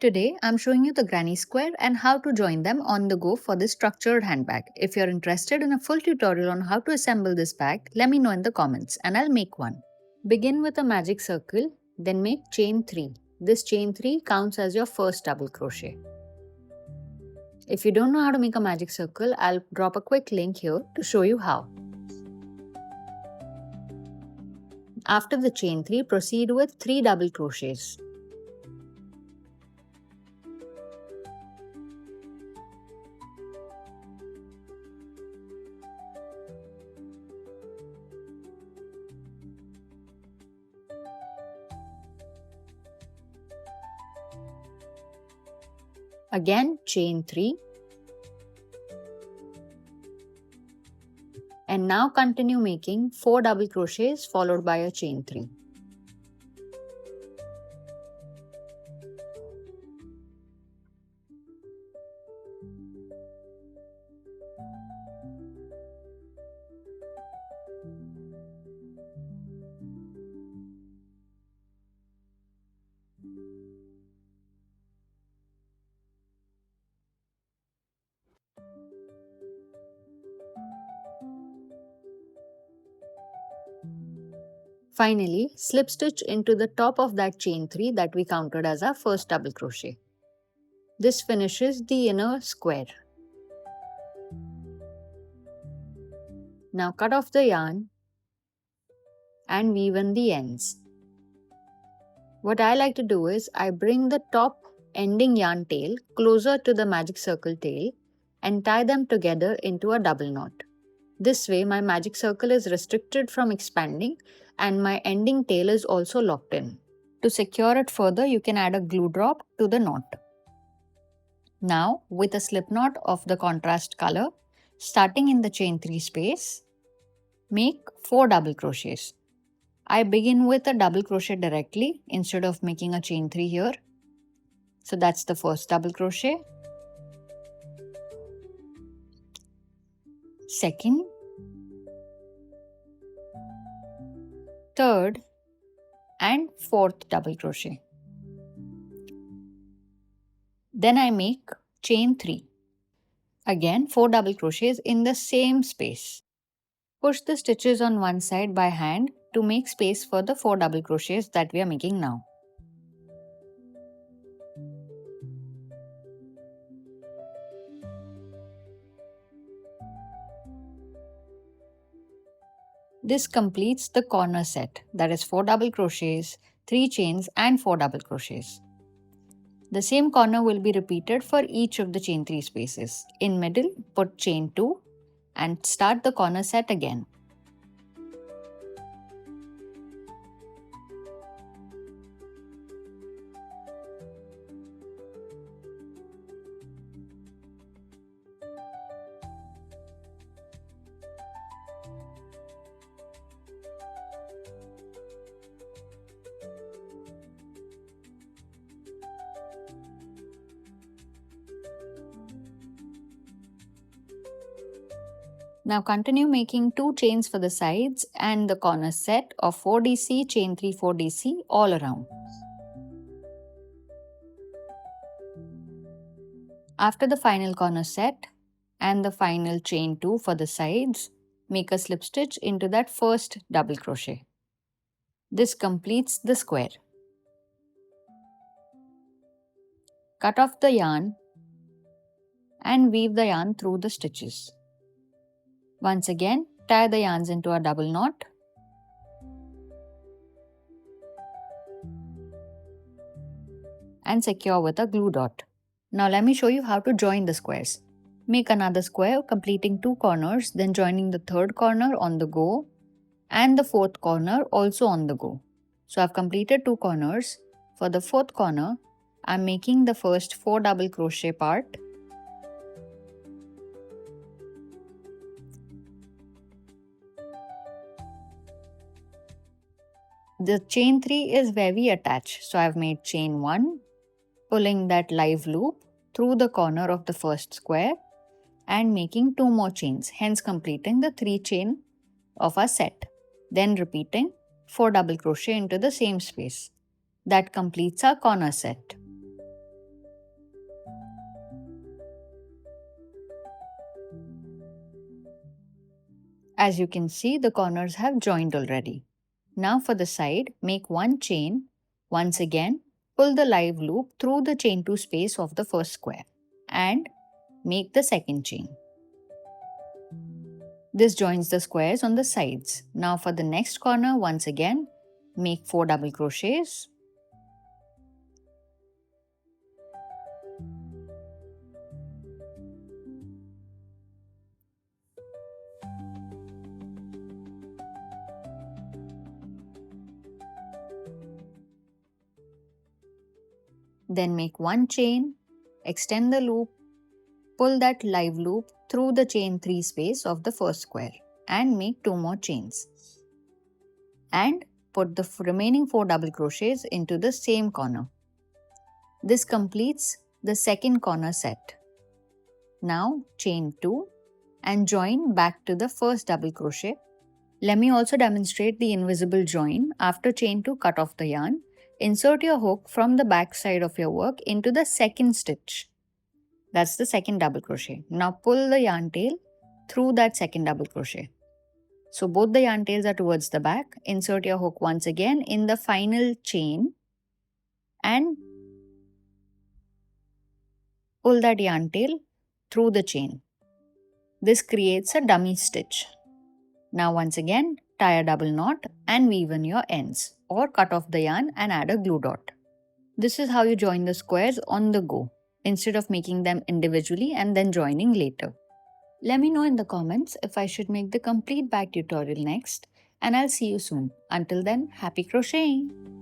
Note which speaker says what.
Speaker 1: Today, I'm showing you the granny square and how to join them on the go for this structured handbag. If you're interested in a full tutorial on how to assemble this bag, let me know in the comments and I'll make one. Begin with a magic circle, then make chain 3. This chain 3 counts as your first double crochet. If you don't know how to make a magic circle, I'll drop a quick link here to show you how. After the chain 3, proceed with 3 double crochets. Again, chain 3. And now continue making 4 double crochets followed by a chain 3. Finally, slip stitch into the top of that chain 3 that we counted as our first double crochet. This finishes the inner square. Now cut off the yarn and weave in the ends. What I like to do is I bring the top ending yarn tail closer to the magic circle tail and tie them together into a double knot. This way my magic circle is restricted from expanding and my ending tail is also locked in. To secure it further, you can add a glue drop to the knot. Now, with a slip knot of the contrast color, starting in the chain 3 space, make 4 double crochets. I begin with a double crochet directly instead of making a chain 3 here. So that's the first double crochet. Second, third and fourth double crochet. Then I make chain 3. Again 4 double crochets in the same space. Push the stitches on one side by hand to make space for the 4 double crochets that we are making now. This completes the corner set, that is 4 double crochets, 3 chains and 4 double crochets. The same corner will be repeated for each of the chain 3 spaces. In middle, put chain 2 and start the corner set again. Now continue making 2 chains for the sides and the corner set of 4DC, chain 3, 4DC all around. After the final corner set and the final chain 2 for the sides, make a slip stitch into that first double crochet. This completes the square. Cut off the yarn and weave the yarn through the stitches. Once again, tie the yarns into a double knot. And secure with a glue dot. Now let me show you how to join the squares. Make another square completing 2 corners, then joining the third corner on the go and the fourth corner also on the go. So I've completed 2 corners. For the fourth corner, I'm making the first 4 double crochet part. The chain 3 is where we attach. So I've made chain 1, pulling that live loop through the corner of the first square and making 2 more chains, hence completing the 3 chain of our set. Then repeating 4 double crochet into the same space. That completes our corner set. As you can see, the corners have joined already. Now for the side, make one chain. Once again, pull the live loop through the chain 2 space of the first square and make the second chain. This joins the squares on the sides. Now for the next corner, once again, make 4 double crochets. Then make one chain, extend the loop, pull that live loop through the chain 3 space of the first square and make 2 more chains. And put the remaining 4 double crochets into the same corner. This completes the second corner set. Now chain 2 and join back to the first double crochet. Let me also demonstrate the invisible join. After chain 2, cut off the yarn. Insert your hook from the back side of your work into the second stitch. That's the second double crochet. Now pull the yarn tail through that second double crochet. So both the yarn tails are towards the back. Insert your hook once again in the final chain and pull that yarn tail through the chain. This creates a dummy stitch. Now once again, tie a double knot and weave in your ends or cut off the yarn and add a glue dot. This is how you join the squares on the go instead of making them individually and then joining later. Let me know in the comments if I should make the complete bag tutorial next, and I'll see you soon. Until then, happy crocheting!